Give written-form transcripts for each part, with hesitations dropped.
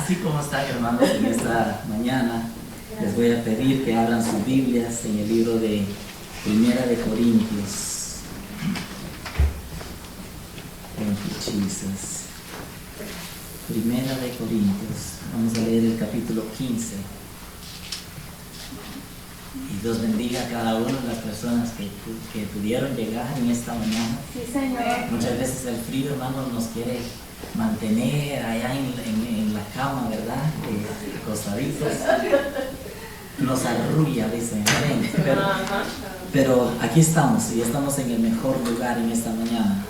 Así como están, hermanos, en esta mañana, les voy a pedir que abran sus Biblias en el libro de Primera de Corintios. Thank you, Jesus. Primera de Corintios. Vamos a leer el capítulo 15. Y Dios bendiga a cada una de las personas que pudieron llegar en esta mañana. Sí, Señor. Muchas veces el frío, hermano, nos quiere mantener allá en la cama, ¿verdad? Acostaditos. Nos arrulla, dicen. Pero aquí estamos, y estamos en el mejor lugar en esta mañana.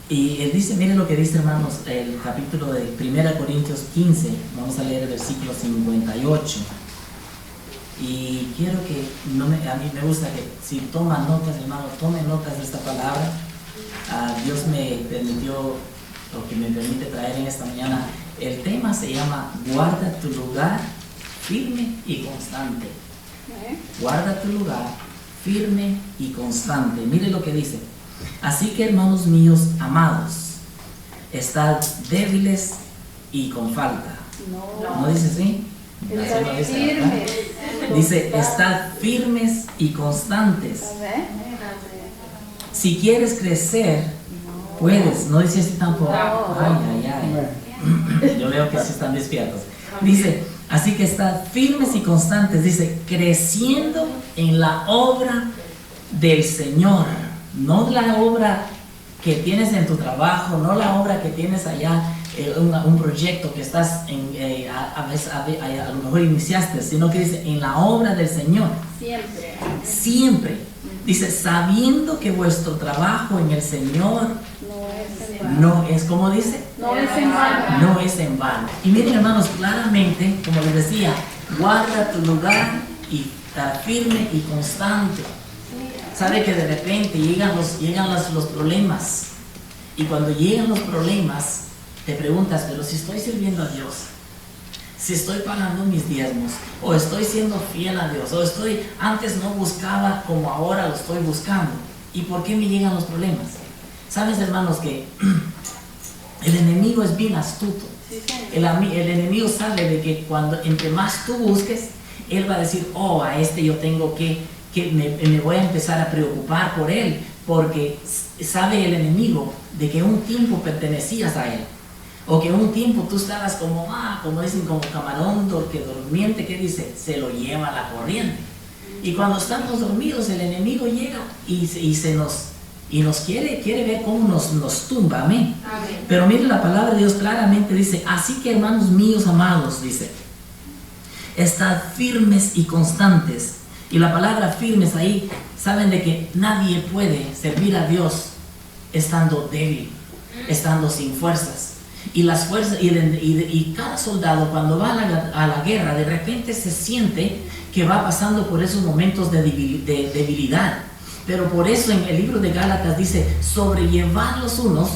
Y él dice, miren lo que dice, hermanos, el capítulo de 1 Corintios 15. Vamos a leer el versículo 58. Y quiero que, a mí me gusta que si toman notas, hermanos, tomen notas de esta palabra. Dios me permitió, o que me permite traer en esta mañana, el tema se llama Guarda tu lugar firme y constante. Guarda tu lugar firme y constante. Mire lo que dice. Así que, hermanos míos amados, estad débiles y con falta. ¿No dice así? Dice, estad firmes y constantes. Si quieres crecer, puedes. No dice así tampoco. Ay. Yo veo que sí están despiertos. Dice, así que estad firmes y constantes. Dice, creciendo en la obra del Señor. No la obra que tienes en tu trabajo, no la obra que tienes allá, un proyecto que estás a lo mejor iniciaste, sino que dice en la obra del Señor. Siempre. Dice, sabiendo que vuestro trabajo en el Señor no es, ¿cómo dice? No es en vano. No es en vano. Y miren, hermanos, claramente, como les decía, guarda tu lugar y estar firme y constante. Sabe que de repente llegan los problemas, y cuando llegan los problemas te preguntas, pero si estoy sirviendo a Dios, si estoy pagando mis diezmos, o estoy siendo fiel a Dios, o antes no buscaba como ahora lo estoy buscando, ¿y por qué me llegan los problemas? Sabes, hermanos, que el enemigo es bien astuto. El enemigo sabe de que cuando entre más tú busques, él va a decir, a este yo tengo que me voy a empezar a preocupar por él, porque sabe el enemigo de que un tiempo pertenecías a él, o que un tiempo tú estabas como dicen, como camarón que durmiente, que dice, se lo lleva la corriente. Y cuando estamos dormidos, el enemigo llega y nos quiere ver cómo nos tumba, amén. Pero mire, la palabra de Dios claramente dice, así que, hermanos míos amados, dice, estad firmes y constantes. Y la palabra firmes ahí, saben de que nadie puede servir a Dios estando débil, estando sin fuerzas. Y las fuerzas, y cada soldado cuando va a la guerra, de repente se siente que va pasando por esos momentos de debilidad. Pero por eso en el libro de Gálatas dice, sobrellevar los unos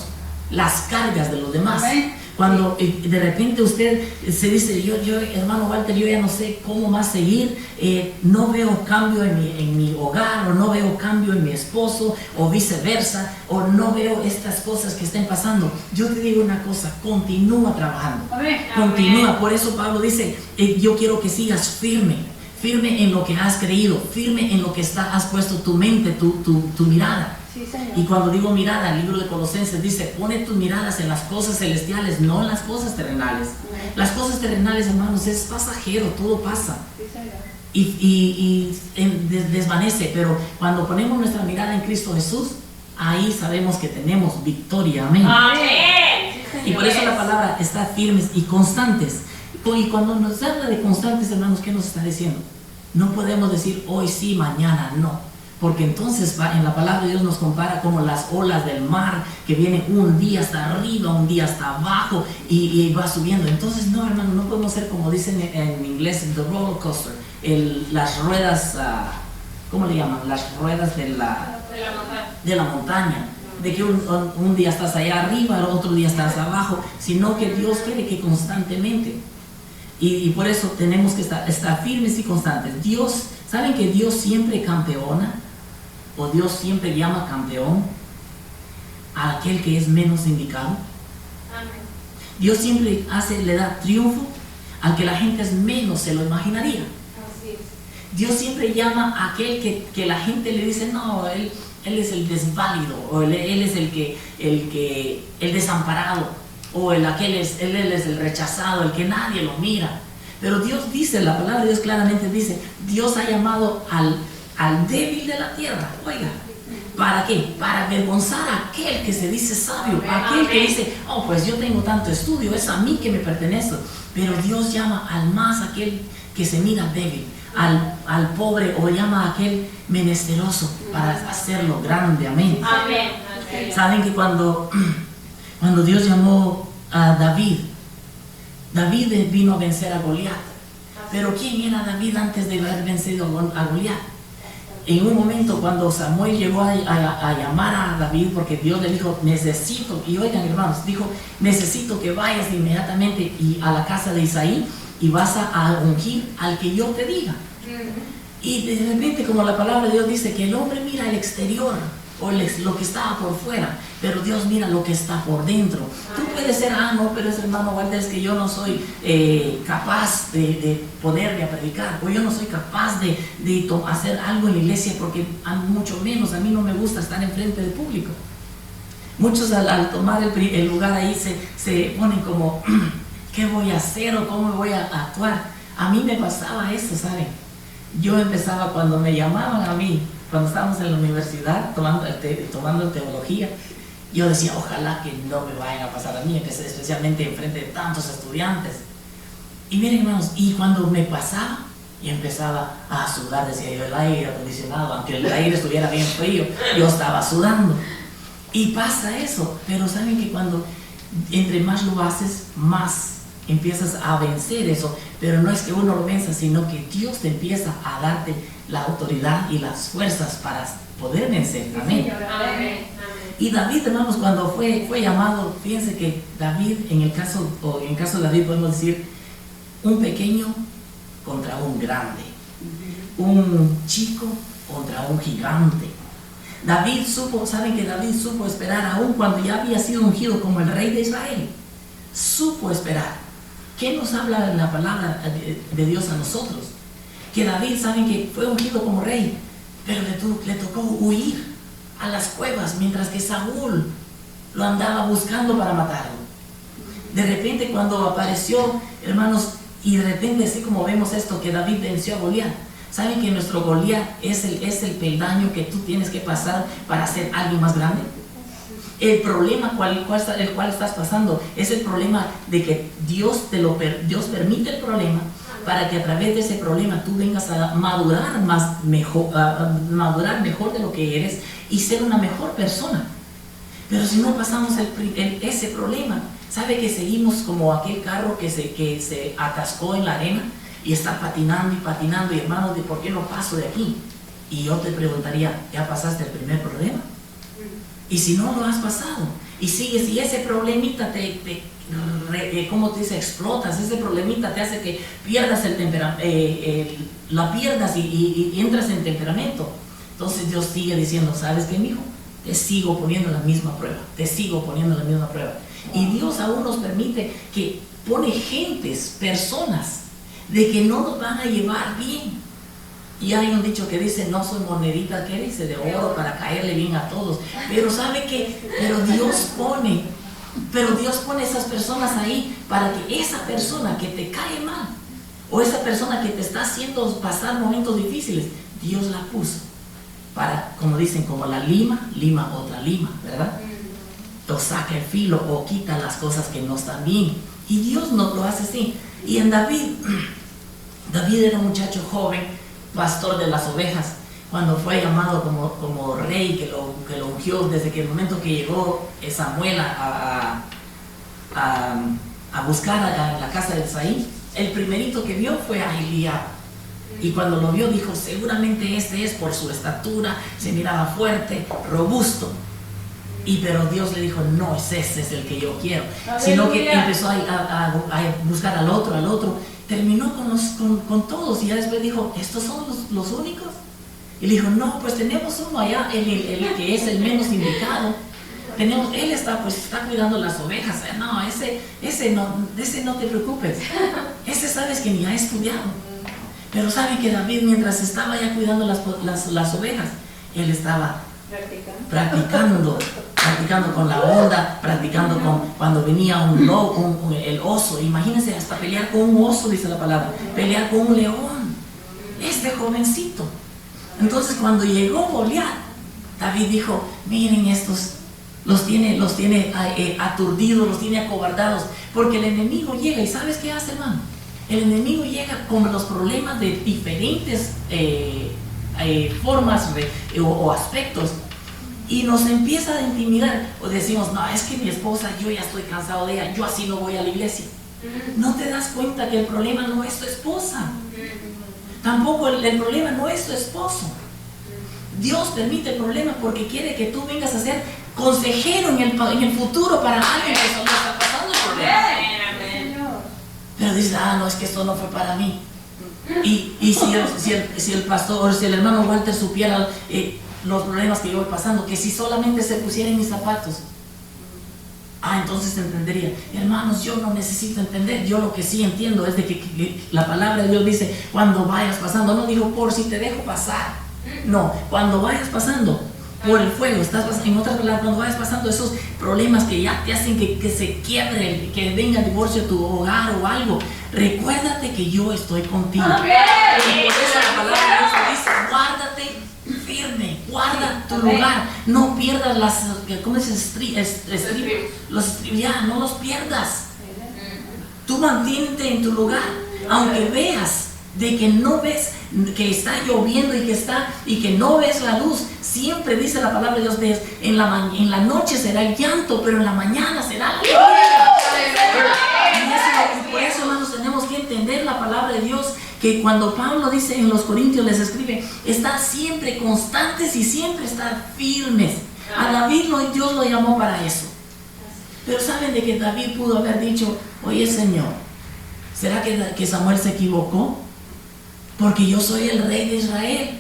las cargas de los demás. Cuando de repente usted se dice, yo hermano Walter, yo ya no sé cómo más seguir, no veo cambio en mi hogar, o no veo cambio en mi esposo, o viceversa, o no veo estas cosas que estén pasando. Yo te digo una cosa, continúa trabajando, continúa. Por eso Pablo dice, yo quiero que sigas firme en lo que has creído, firme en lo que has puesto tu mente, tu mirada. Sí, Señor. Y cuando digo mirada, el libro de Colosenses dice, pone tus miradas en las cosas celestiales, no en las cosas terrenales. Las cosas terrenales, hermanos, es pasajero, todo pasa. Sí, Señor. Y desvanece, pero cuando ponemos nuestra mirada en Cristo Jesús, ahí sabemos que tenemos victoria, amén. Sí, y por eso la palabra está firmes y constantes. Y cuando nos habla de constantes, hermanos, ¿qué nos está diciendo? No podemos decir hoy sí, mañana no. Porque entonces en la palabra de Dios nos compara como las olas del mar, que vienen un día hasta arriba, un día hasta abajo, y va subiendo. Entonces no, hermano, no podemos ser como dicen en inglés, the roller coaster, las ruedas, ¿cómo le llaman? Las ruedas de la montaña. De que un día estás allá arriba, el otro día estás abajo, sino que Dios quiere que constantemente. Y por eso tenemos que estar firmes y constantes. ¿Saben que Dios siempre campeona? ¿O Dios siempre llama campeón a aquel que es menos indicado? Dios siempre le da triunfo al que la gente menos se lo imaginaría. Dios siempre llama a aquel que la gente le dice, no, él es el desválido, o él es el desamparado, o él es el rechazado, el que nadie lo mira. Pero Dios dice, la palabra de Dios claramente dice, Dios ha llamado al débil de la tierra. Oiga, ¿para qué? Para avergonzar a aquel que se dice sabio, aquel que dice, oh, pues yo tengo tanto estudio, es a mí que me pertenece. Pero Dios llama al más aquel que se mira débil, al pobre, o llama a aquel menesteroso para hacerlo grande. Amén. Amén. Saben que cuando Dios llamó a David vino a vencer a Goliat. Pero ¿quién era David antes de haber vencido a Goliat? En un momento cuando Samuel llegó a llamar a David, porque Dios le dijo, necesito, y oigan hermanos, dijo, necesito que vayas inmediatamente a la casa de Isaí y vas a ungir al que yo te diga. Y de repente, como la palabra de Dios dice, que el hombre mira el exterior, o lo que está por fuera, pero Dios mira lo que está por dentro. Tú puedes ser, no, pero es hermano Walter, es que yo no soy capaz de ponerme a predicar, o yo no soy capaz de hacer algo en la iglesia, porque mucho menos, a mí no me gusta estar enfrente del público. Muchos al tomar el lugar ahí se ponen como, ¿qué voy a hacer o cómo voy a actuar? A mí me pasaba eso, ¿saben? Yo empezaba cuando me llamaban a mí, cuando estábamos en la universidad tomando teología, yo decía, ojalá que no me vayan a pasar a mí, especialmente en frente de tantos estudiantes. Y miren hermanos, y cuando me pasaba, y empezaba a sudar, decía yo, el aire acondicionado, aunque el aire estuviera bien frío, yo estaba sudando. Y pasa eso, pero saben que cuando entre más lo haces, más empiezas a vencer eso, pero no es que uno lo venza, sino que Dios te empieza a darte la autoridad y las fuerzas para poder vencer. Amén. Y David, hermanos, cuando fue llamado, fíjense que David, en el caso de David podemos decir, un pequeño contra un grande, un chico contra un gigante. Saben que David supo esperar aún cuando ya había sido ungido como el rey de Israel. Supo esperar. ¿Qué nos habla la palabra de Dios a nosotros? Que David, saben que fue ungido como rey, pero le tocó huir a las cuevas mientras que Saúl lo andaba buscando para matarlo. De repente cuando apareció, hermanos, y de repente así como vemos esto, que David venció a Goliat. ¿Saben que nuestro Goliat es el peldaño que tú tienes que pasar para ser alguien más grande? El problema el cual estás pasando es el problema de que Dios permite el problema para que a través de ese problema tú vengas a madurar mejor de lo que eres y ser una mejor persona. Pero si no pasamos ese problema, ¿sabe que seguimos como aquel carro que se atascó en la arena y está patinando y patinando, y hermanos, ¿de por qué no paso de aquí? Y yo te preguntaría, ¿ya pasaste el primer problema? Y si no lo has pasado y sigues, y ese problemita ¿cómo te dice? Explotas, ese problemita te hace que pierdas el temperamento, la pierdas y entras en temperamento. Entonces Dios sigue diciendo, ¿sabes qué, mijo? Te sigo poniendo la misma prueba, te sigo poniendo la misma prueba. Y Dios aún nos permite que pone personas, de que no nos van a llevar bien. Y hay un dicho que dice, no soy monedita, ¿qué dice? De oro para caerle bien a todos. Pero ¿sabe qué? Pero Dios pone esas personas ahí para que esa persona que te cae mal, o esa persona que te está haciendo pasar momentos difíciles, Dios la puso para, como dicen, como la lima otra lima, ¿verdad? O saca el filo o quita las cosas que no están bien. Y Dios nos lo hace así. Y en David era un muchacho joven, pastor de las ovejas, cuando fue llamado como rey, que lo ungió, desde que el momento que llegó Samuel a buscar a la casa de Isaí, el primerito que vio fue a Eliab. Y cuando lo vio dijo, seguramente este es por su estatura, se miraba fuerte, robusto. Pero Dios le dijo, no, ese es el que yo quiero. Sino que empezó a buscar al otro. Terminó con todos, y ya después dijo, ¿estos son los únicos? Y le dijo, no, pues tenemos uno allá, el que es el menos indicado. Él está cuidando las ovejas. No, ese no te preocupes. Ese sabes que ni ha estudiado. Pero sabe que David, mientras estaba ya cuidando las ovejas, él estaba practicando con la onda, practicando con cuando venía un lobo, el oso. Imagínense, hasta pelear con un oso, dice la palabra, pelear con un león. Este jovencito. Entonces, cuando llegó Goliat, David dijo: miren, estos los tiene aturdidos, los tiene acobardados, porque el enemigo llega. ¿Y sabes qué hace, hermano? El enemigo llega con los problemas de diferentes formas o aspectos, y nos empieza a intimidar. O decimos: no, es que mi esposa, yo ya estoy cansado de ella, yo así no voy a la iglesia. No te das cuenta que el problema no es tu esposa, tampoco el problema no es tu esposo. Dios permite el problema porque quiere que tú vengas a ser consejero en el futuro para alguien que solo está pasando el problema. Pero dices: no, es que esto no fue para mí. Y si el pastor, si el hermano Walter supiera los problemas que yo voy pasando, que si solamente se pusiera en mis zapatos, entonces entendería. Hermanos, yo no necesito entender. Yo lo que sí entiendo es de que la palabra de Dios dice: cuando vayas pasando, no digo por si te dejo pasar, no, cuando vayas pasando por el fuego, en otras palabras, cuando vayas pasando esos problemas que ya te hacen que se quiebre, que venga el divorcio a tu hogar o algo, recuérdate que yo estoy contigo. Y por eso la palabra de Dios te dice: guárdate firme, guarda tu lugar, no pierdas ¿cómo dices? Los estribos, no los pierdas. Tú mantente en tu lugar, aunque veas de que no ves, que está lloviendo y que no ves la luz. Siempre dice la palabra de Dios: en la noche será el llanto, pero en la mañana será la gloria. Y por eso, hermanos, tenemos que entender la palabra de Dios, que cuando Pablo dice en los Corintios, les escribe: estar siempre constantes y siempre estar firmes. A David Dios lo llamó para eso. Pero saben de que David pudo haber dicho: oye, Señor, ¿será que Samuel se equivocó? Porque yo soy el rey de Israel,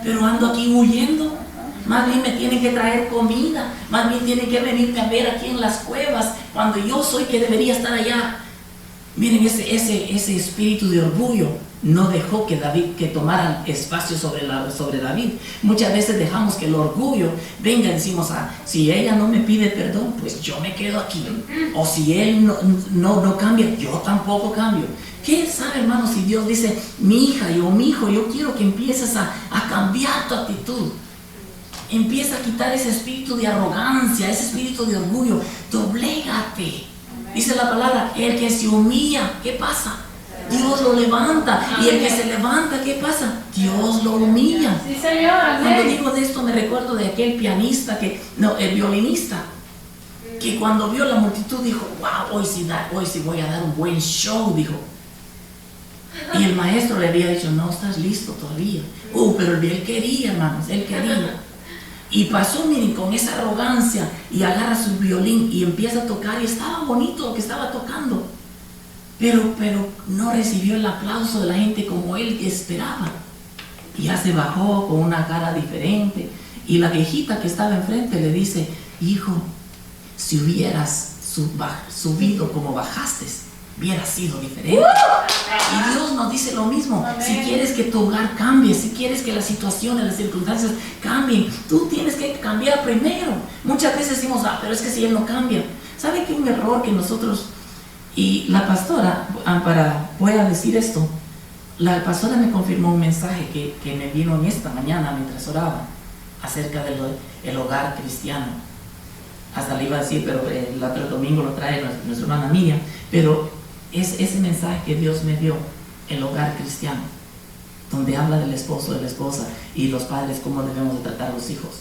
pero ando aquí huyendo. Más bien me tienen que traer comida, más bien tienen que venirme a ver aquí en las cuevas, cuando yo soy que debería estar allá. Miren, ese espíritu de orgullo no dejó que tomara espacio sobre David. Muchas veces dejamos que el orgullo venga y decimos: si ella no me pide perdón, pues yo me quedo aquí. O si él no cambia, yo tampoco cambio. ¿Qué sabe, hermano, si Dios dice: mi hija o mi hijo, yo quiero que empieces a cambiar tu actitud? Empieza a quitar ese espíritu de arrogancia, ese espíritu de orgullo. Doblégate. Dice la palabra: el que se humilla, ¿qué pasa? Dios lo levanta. Y el que se levanta, ¿qué pasa? Dios lo humilla. Sí, Señor. Cuando digo de esto, me recuerdo de aquel pianista, el violinista, que cuando vio la multitud dijo: wow, hoy sí voy a dar un buen show, dijo. Y el maestro le había dicho: no estás listo todavía. Pero él quería, hermanos, él quería. Y pasó, miren, con esa arrogancia, y agarra su violín y empieza a tocar, y estaba bonito lo que estaba tocando, pero no recibió el aplauso de la gente como él esperaba. Y ya se bajó con una cara diferente, y la viejita que estaba enfrente le dice: hijo, si hubieras subido como bajaste, hubiera sido diferente. Y Dios nos dice lo mismo. Si quieres que tu hogar cambie, si quieres que las situaciones, las circunstancias cambien, tú tienes que cambiar primero. Muchas veces decimos: pero es que si él no cambia. ¿Sabe que un error que nosotros, y la pastora, voy a decir esto, la pastora me confirmó un mensaje que me vino en esta mañana mientras oraba acerca del hogar cristiano. Hasta le iba a decir, pero el otro domingo lo trae nuestra hermana Miriam, pero es ese mensaje que Dios me dio, el hogar cristiano, donde habla del esposo, de la esposa y los padres, cómo debemos de tratar a los hijos.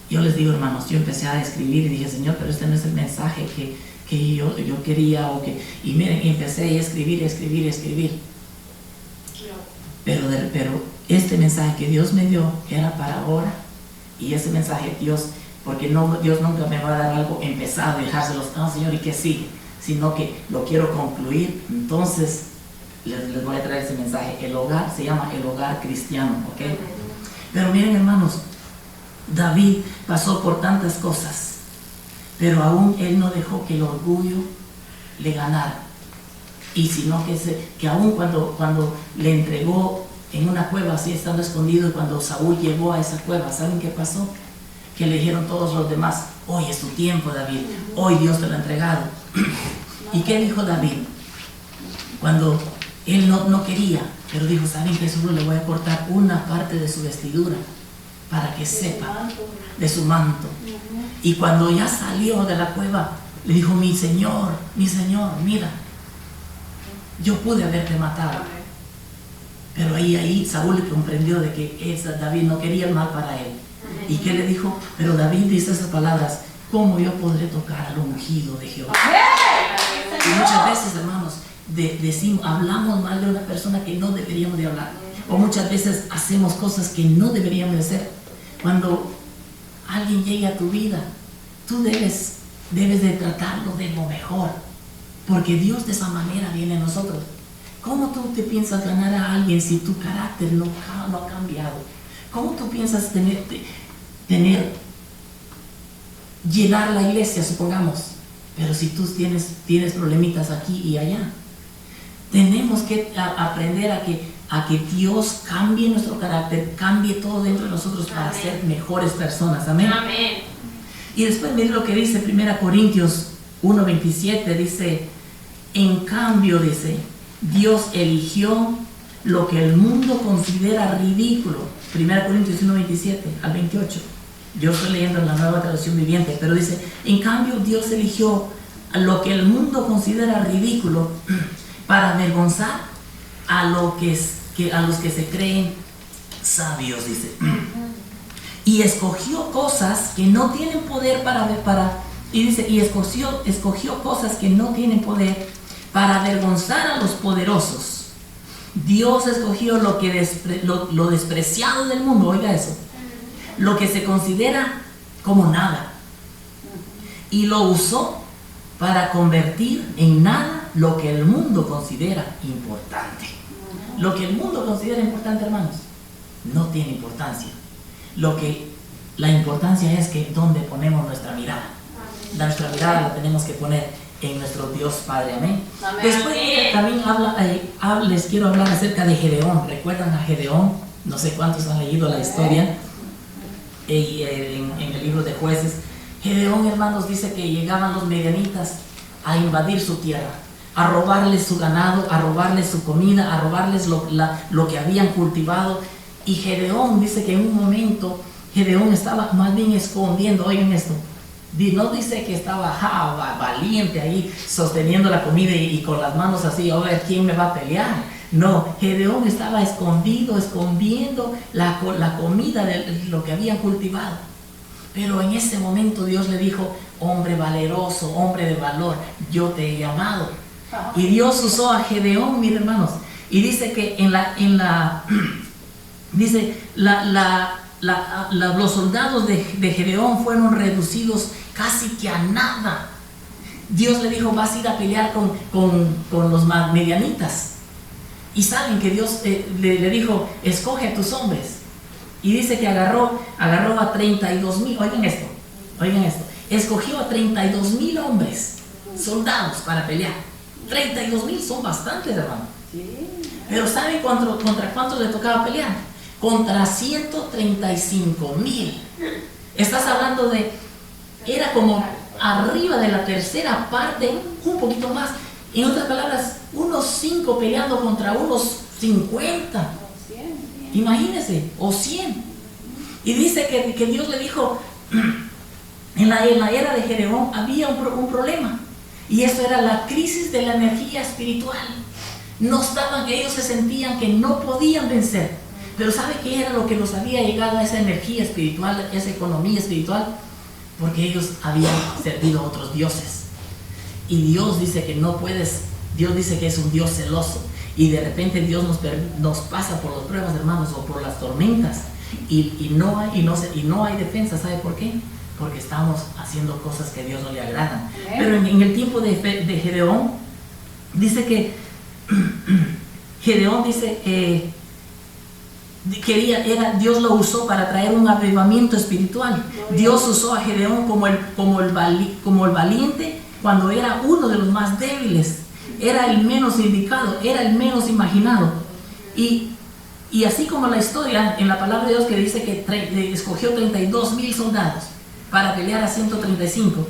Yo les digo, hermanos, yo empecé a escribir y dije: Señor, pero este no es el mensaje que yo quería, y miren, y empecé a escribir. Pero este mensaje que Dios me dio era para ahora, y ese mensaje Dios, porque Dios nunca me va a dar algo empezado y dejárselos: no, Señor, y que sigue, sino que lo quiero concluir. Entonces les voy a traer ese mensaje. El hogar se llama el hogar cristiano, ¿ok? Pero miren, hermanos, David pasó por tantas cosas, pero aún él no dejó que el orgullo le ganara. Y sino que aún cuando le entregó en una cueva, así estando escondido, y cuando Saúl llegó a esa cueva, ¿saben qué pasó? Que le dijeron todos los demás: hoy es tu tiempo, David, hoy Dios te lo ha entregado. ¿Y qué dijo David? Cuando él no quería, pero dijo: ¿saben qué? Solo le voy a cortar una parte de su vestidura para que sepa, de su manto. Y cuando ya salió de la cueva, le dijo: mi Señor, mira, yo pude haberte matado. Pero ahí Saúl le comprendió de que David no quería el mal para él. ¿Y qué le dijo? Pero David dice esas palabras: ¿cómo yo podré tocar al ungido de Jehová? Y muchas veces, hermanos, hablamos mal de una persona que no deberíamos de hablar. O muchas veces hacemos cosas que no deberíamos de hacer. Cuando alguien llegue a tu vida, tú debes de tratarlo de lo mejor, porque Dios de esa manera viene a nosotros. ¿Cómo tú te piensas ganar a alguien si tu carácter no ha cambiado? ¿Cómo tú piensas llenar la iglesia, supongamos? Pero si tú tienes problemitas aquí y allá. Tenemos que aprender a que Dios cambie nuestro carácter, cambie todo dentro de nosotros para Amén. ser mejores personas. Amén. Amén. Y después miren lo que dice 1 Corintios 1:27, dice: en cambio, dice, Dios eligió lo que el mundo considera ridículo. 1 Corintios 1:27 al 28. Yo estoy leyendo en la Nueva Traducción Viviente, pero dice: en cambio, Dios eligió lo que el mundo considera ridículo para avergonzar a los que se creen sabios, dice. Y escogió cosas que no tienen poder escogió cosas que no tienen poder para avergonzar a los poderosos. Dios escogió lo despreciado del mundo, oiga eso, lo que se considera como nada, y lo usó para convertir en nada lo que el mundo considera importante. Lo que el mundo considera importante, hermanos, no tiene importancia. La importancia es que donde ponemos nuestra mirada. Nuestra mirada la tenemos que poner en nuestro Dios Padre. Amén. Amén. Después también les quiero hablar acerca de Gedeón. ¿Recuerdan a Gedeón? No sé cuántos han leído la historia en el libro de Jueces. Gedeón, hermanos, dice que llegaban los medianitas a invadir su tierra, a robarles su ganado, a robarles su comida, a robarles lo que habían cultivado. Y Gedeón dice que en un momento Gedeón estaba más bien escondiendo. Oigan esto, no dice que estaba valiente ahí sosteniendo la comida y con las manos así: a ver quién me va a pelear. No, Gedeón estaba escondiendo la comida de lo que habían cultivado. Pero en ese momento Dios le dijo: hombre valeroso, hombre de valor, yo te he llamado. Y Dios usó a Gedeón, mis hermanos. Y dice que los soldados de Gedeón fueron reducidos casi que a nada. Dios le dijo: vas a ir a pelear con los medianitas. Y saben que Dios le dijo: escoge a tus hombres. Y dice que agarró a 32,000. Oigan esto. Escogió a 32,000 hombres, soldados, para pelear. 32,000 son bastantes, hermano. Pero ¿saben contra cuántos le tocaba pelear? Contra 135,000. Estás hablando era como arriba de la tercera parte, un poquito más. En otras palabras, unos 5 peleando contra unos 50. Imagínense, o 100. Y dice que Dios le dijo: en la era de Gedeón había un problema. Y eso era la crisis de la energía espiritual. Ellos se sentían que no podían vencer. Pero ¿sabe qué era lo que los había llegado a esa energía espiritual, esa economía espiritual? Porque ellos habían servido a otros dioses. Y Dios dice que no puedes. Dios dice que es un Dios celoso. Y de repente Dios nos pasa por las pruebas, hermanos, o por las tormentas. Y no hay defensa. ¿Sabe por qué? Porque estamos haciendo cosas que a Dios no le agradan. Pero en el tiempo de Gedeón, dice que Gedeón dice Dios lo usó para traer un avivamiento espiritual. Dios usó a Gedeón como el valiente cuando era uno de los más débiles. Era el menos indicado, era el menos imaginado. Y así como la historia en la palabra de Dios que dice que escogió 32,000 soldados para pelear a 135,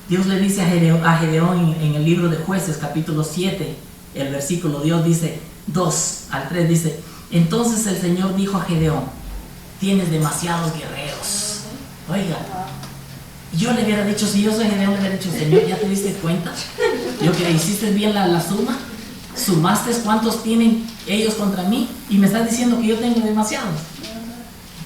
Dios le dice a Gedeón en el libro de Jueces, capítulo 7, el versículo, Dios dice 2 al 3, dice: entonces el Señor dijo a Gedeón, tienes demasiados guerreros. Oiga, yo le hubiera dicho, si yo soy Gedeón, le hubiera dicho: Señor, ¿ya te diste cuenta? Yo que hiciste bien la suma, sumaste cuántos tienen ellos contra mí y me estás diciendo que yo tengo demasiados.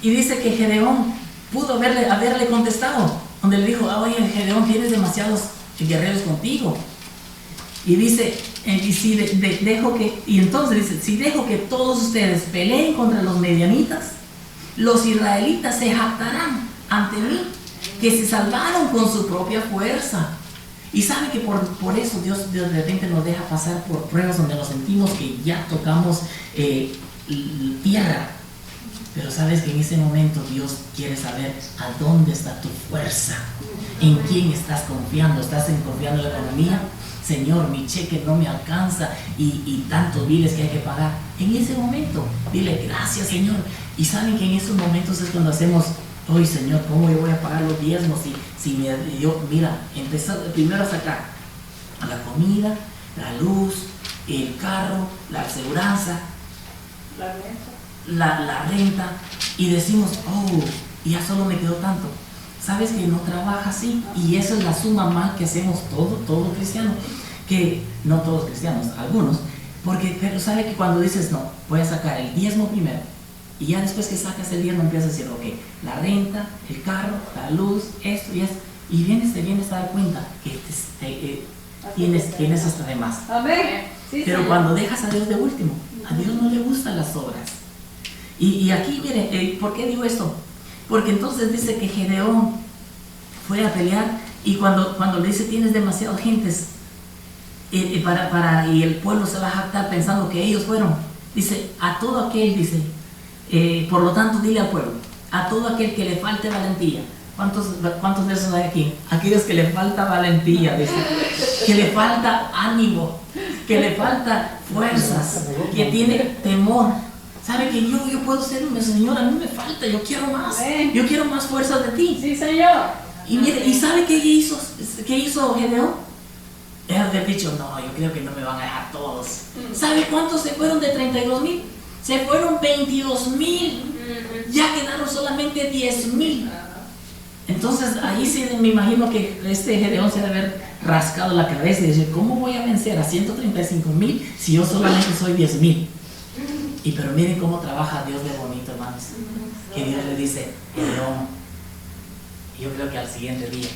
Y dice que Gedeón pudo haberle contestado, donde le dijo: oye, Gedeón, tienes demasiados guerreros contigo. Y dice, entonces dice: si dejo que todos ustedes peleen contra los medianitas, los israelitas se jactarán ante mí que se salvaron con su propia fuerza. Y sabe que por eso Dios de repente nos deja pasar por pruebas donde nos sentimos que ya tocamos tierra. Pero sabes que en ese momento Dios quiere saber a dónde está tu fuerza, en quién estás confiando. ¿Estás confiando en la economía? Señor, mi cheque no me alcanza y tantos biles que hay que pagar. En ese momento, dile: gracias, Señor. Y saben que en esos momentos es cuando hacemos: hoy, Señor, ¿cómo yo voy a pagar los diezmos? Empezar primero a sacar a la comida, la luz, el carro, la aseguranza, la renta, y decimos: oh, ya solo me quedó tanto. Sabes que no trabaja así, y esa es la suma mal que hacemos todos cristianos, que no todos cristianos, algunos, pero sabe que cuando dices: no, voy a sacar el diezmo primero, y ya después que sacas el diezmo empiezas a decir: ok, la renta, el carro, la luz, esto y esto, y te vienes a dar cuenta que tienes hasta de más. Amén. Sí, pero sí. Cuando dejas a Dios de último, a Dios no le gustan las obras. Y aquí, mire, ¿por qué digo esto? Porque entonces dice que Gedeón fue a pelear, y cuando le dice: tienes demasiadas gentes, y el pueblo se va a jactar pensando que ellos fueron, dice: a todo aquel, dice, por lo tanto dile al pueblo, a todo aquel que le falte valentía. ¿Cuántos de esos hay aquí? Aquellos que le falta valentía, dice, que le falta ánimo, que le falta fuerzas, que tiene temor. ¿Sabe que yo puedo ser un Señor? A mí me falta, yo quiero más. Yo quiero más fuerzas de ti. Sí, Señor. Y mire, ¿y sabe qué hizo Gedeón? Él había dicho: no, yo creo que no me van a dejar todos. ¿Sabe cuántos se fueron de 32,000? Se fueron 22,000. Ya quedaron solamente 10,000. Entonces ahí sí me imagino que Gedeón se debe haber rascado la cabeza y decir: ¿cómo voy a vencer a 135,000 si yo solamente soy 10,000? Pero miren cómo trabaja Dios de bonito, hermanos. Que Dios le dice: Gedeón, yo creo que al siguiente día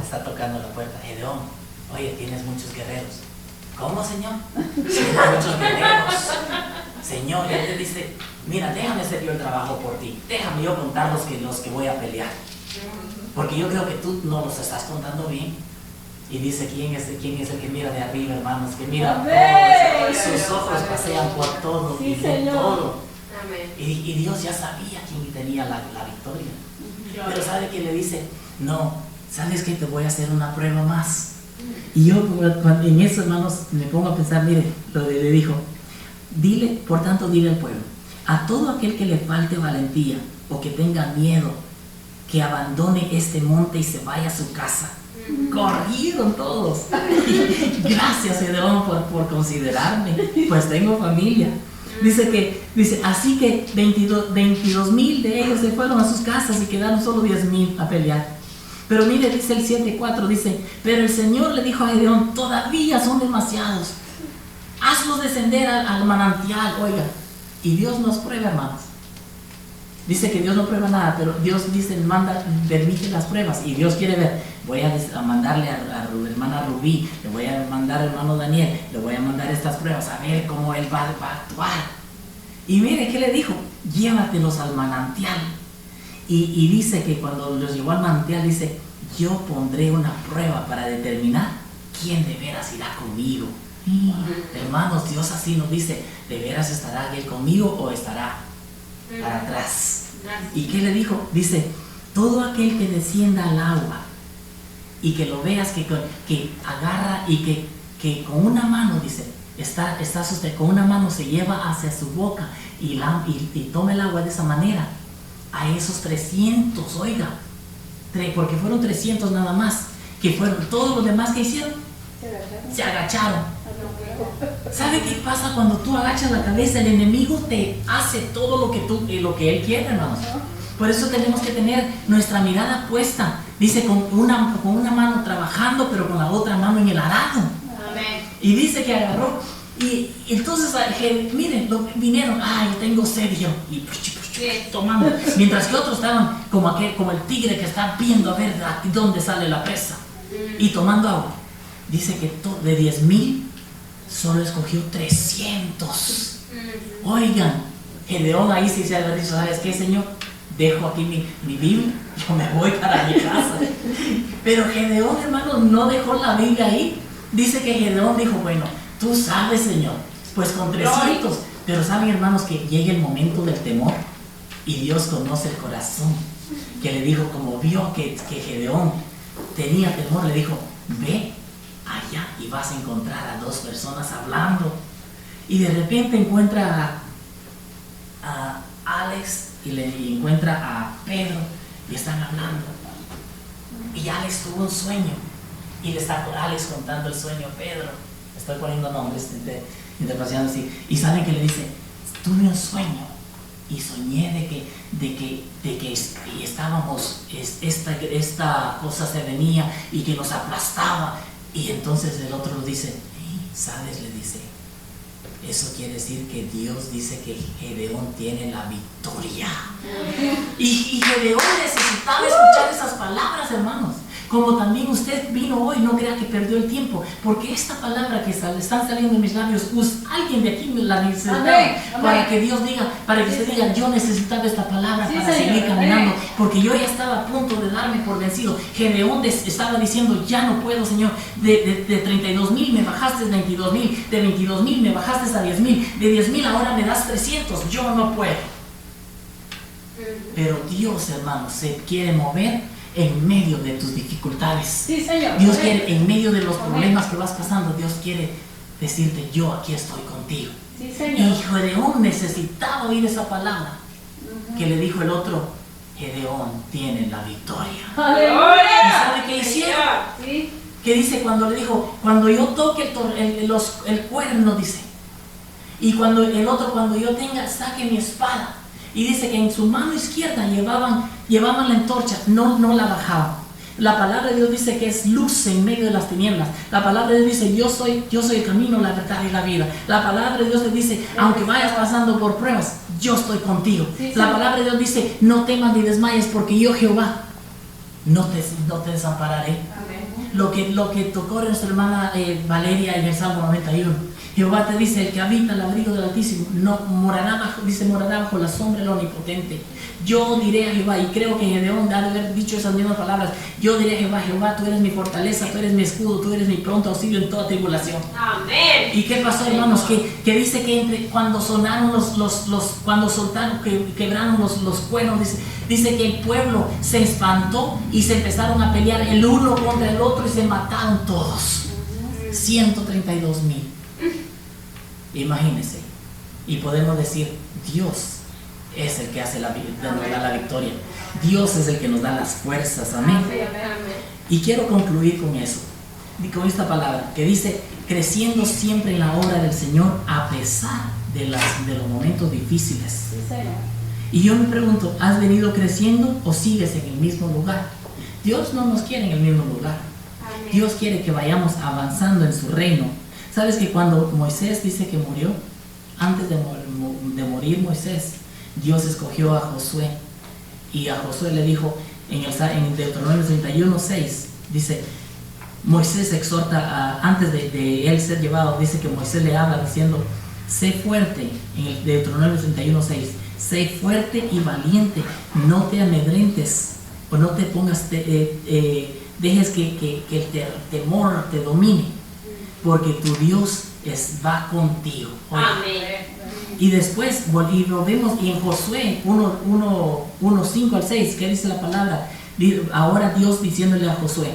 está tocando la puerta. Gedeón, oye, tienes muchos guerreros. ¿Cómo, Señor? Tienes muchos guerreros. Señor, Él te dice: mira, déjame hacer yo el trabajo por ti. Déjame yo contar los que voy a pelear. Porque yo creo que tú no los estás contando bien. Y dice: ¿quién es el que mira de arriba, hermanos? Que mira todo, sus ojos pasean por todo, sí, y ven todo. Amén. Y Dios ya sabía quién tenía la victoria. Pero ¿sabe qué le dice? No, ¿sabes qué? Te voy a hacer una prueba más. Y yo en eso, hermanos, me pongo a pensar: mire, le dijo: por tanto, dile al pueblo, a todo aquel que le falte valentía o que tenga miedo, que abandone este monte y se vaya a su casa. Corrieron todos. Gracias, Gedeón, por considerarme, pues tengo familia. Dice: así que 22,000 de ellos se fueron a sus casas y quedaron solo 10,000 a pelear. Pero mire, dice el 7:4, dice: pero el Señor le dijo a Gedeón: todavía son demasiados, hazlos descender al manantial. Oiga, y Dios nos prueba, hermanos. Dice que Dios no prueba nada, pero Dios dice: permite las pruebas. Y Dios quiere ver: voy a mandarle a hermana Rubí, le voy a mandar al hermano Daniel, le voy a mandar estas pruebas, a ver cómo él va a actuar. Y mire, ¿qué le dijo? Llévatelos al manantial. Y dice que cuando los llevó al manantial, dice: yo pondré una prueba para determinar quién de veras irá conmigo. Y, hermanos, Dios así nos dice, ¿de veras estará Él conmigo o estará para atrás? ¿Y qué le dijo? Dice, todo aquel que descienda al agua y que lo veas que agarra y que con una mano, dice, con una mano se lleva hacia su boca y toma el agua de esa manera, a esos 300, oiga, porque fueron 300 nada más, que fueron todos los demás que hicieron, se agacharon. ¿Sabe qué pasa cuando tú agachas la cabeza? El enemigo te hace todo lo que él quiere, hermanos. Por eso tenemos que tener nuestra mirada puesta, dice, con una mano trabajando, pero con la otra mano en el arado. Amén. Y dice que agarró, y entonces, miren, vinieron, yo tengo sed, y tomando, mientras que otros estaban como el tigre que está viendo a ver dónde sale la presa, y tomando agua. Dice que de 10,000 solo escogió 300. Oigan, Gedeón ahí sí se había dicho, ¿sabes qué, Señor? Dejo aquí mi Biblia, yo me voy para mi casa. Pero Gedeón, hermanos, no dejó la Biblia ahí. Dice que Gedeón dijo, bueno, tú sabes, Señor, pues con 300. Pero saben, hermanos, que llega el momento del temor y Dios conoce el corazón. Que le dijo, como vio que Gedeón tenía temor, le dijo, ve allá y vas a encontrar a 2 personas hablando. Y de repente encuentra a Alex y encuentra a Pedro y están hablando. Y Alex tuvo un sueño y le está Alex contando el sueño a Pedro. Estoy poniendo nombres, interpretaciones así. Y saben que le dice, tuve un sueño y soñé de que estábamos, esta cosa se venía y que nos aplastaba. Y entonces el otro lo dice, ¿sabes? Le dice, eso quiere decir que Dios dice que Gedeón tiene la victoria. Y Gedeón necesitaba escuchar esas palabras, hermanos. Como también usted vino hoy, no crea que perdió el tiempo, porque esta palabra que están saliendo de mis labios, alguien de aquí me la necesitaba. Para que Dios diga, para que usted diga, yo necesitaba esta palabra para seguir caminando, porque yo ya estaba a punto de darme por vencido. Gedeón estaba diciendo, ya no puedo, Señor, de 32,000 me bajaste 22,000, de 22,000 me bajaste a 10,000, de 10,000 ahora me das 300, yo no puedo. Pero Dios, hermano, se quiere mover en medio de tus dificultades. Sí, Señor. Dios quiere, en medio de los problemas que vas pasando, Dios quiere decirte, yo aquí estoy contigo. Sí, Señor. Y Gedeón necesitaba oír esa palabra que le dijo el otro, Gedeón tiene la victoria. ¡Aleluya! ¿Y sabe qué hicieron? Sí. Que dice cuando le dijo, cuando yo toque el cuerno, dice, y cuando el otro, cuando yo saque mi espada. Y dice que en su mano izquierda llevaban la antorcha, no la bajaban. La palabra de Dios dice que es luz en medio de las tinieblas. La palabra de Dios dice, yo soy el camino, la verdad y la vida. La palabra de Dios le dice, aunque vayas pasando por pruebas, yo estoy contigo. Sí, la palabra de Dios dice, no temas ni desmayes, porque yo, Jehová, no te desampararé. Amén. Lo que tocó nuestra hermana Valeria en el Salmo 91. Jehová te dice, el que habita el abrigo del Altísimo morará bajo la sombra del Omnipotente. Yo diré a Jehová, y creo que Gedeón ha de haber dicho esas mismas palabras, yo diré a Jehová, Jehová, tú eres mi fortaleza, tú eres mi escudo, tú eres mi pronto auxilio en toda tribulación. Amén. ¿Y qué pasó, hermanos? Que dice que cuando sonaron cuando soltaron, quebraron los cuernos, dice que el pueblo se espantó y se empezaron a pelear el uno contra el otro y se mataron todos. 132,000. Imagínense. Y podemos decir, Dios es el que hace nos da la victoria. Dios es el que nos da las fuerzas. Amén. Y quiero concluir con eso, con esta palabra que dice, creciendo siempre en la obra del Señor a pesar de los momentos difíciles. Sí, Señor. Y yo me pregunto, ¿has venido creciendo o sigues en el mismo lugar? Dios no nos quiere en el mismo lugar. Amén. Dios quiere que vayamos avanzando en su reino. ¿Sabes que cuando Moisés dice que murió? Antes de morir Moisés, Dios escogió a Josué. Y a Josué le dijo, en Deuteronomio 31:6, dice, Moisés exhorta, antes de él ser llevado, dice que Moisés le habla diciendo, sé fuerte, en el Deuteronomio 31:6, sé fuerte y valiente, no te amedrentes, o no te pongas, dejes que el temor te domine, porque tu Dios va contigo. Oiga. Amén. Y después y lo vemos y en Josué 1, 5 al 6, ¿qué dice la palabra? Ahora Dios diciéndole a Josué,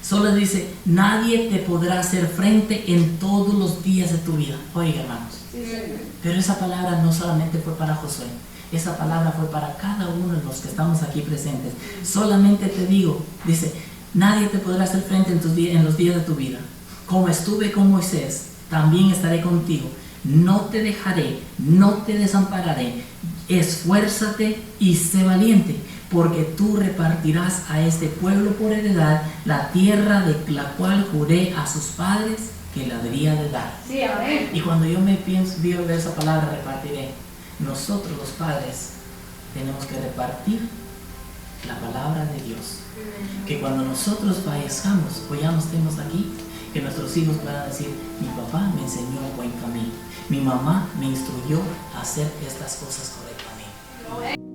solo dice, nadie te podrá hacer frente en todos los días de tu vida. Oiga, hermanos, pero esa palabra no solamente fue para Josué, esa palabra fue para cada uno de los que estamos aquí presentes. Solamente te digo, dice, nadie te podrá hacer frente en los días de tu vida. Como estuve con Moisés, también estaré contigo. No te dejaré, no te desampararé. Esfuérzate y sé valiente, porque tú repartirás a este pueblo por heredad la tierra de la cual juré a sus padres que le habría de dar. Sí, amén. Y cuando yo me veo de esa palabra repartiré, nosotros los padres tenemos que repartir la palabra de Dios. Que cuando nosotros fallezcamos o ya no estemos aquí, que nuestros hijos puedan decir, mi papá me enseñó el buen camino, mi mamá me instruyó a hacer estas cosas correctamente.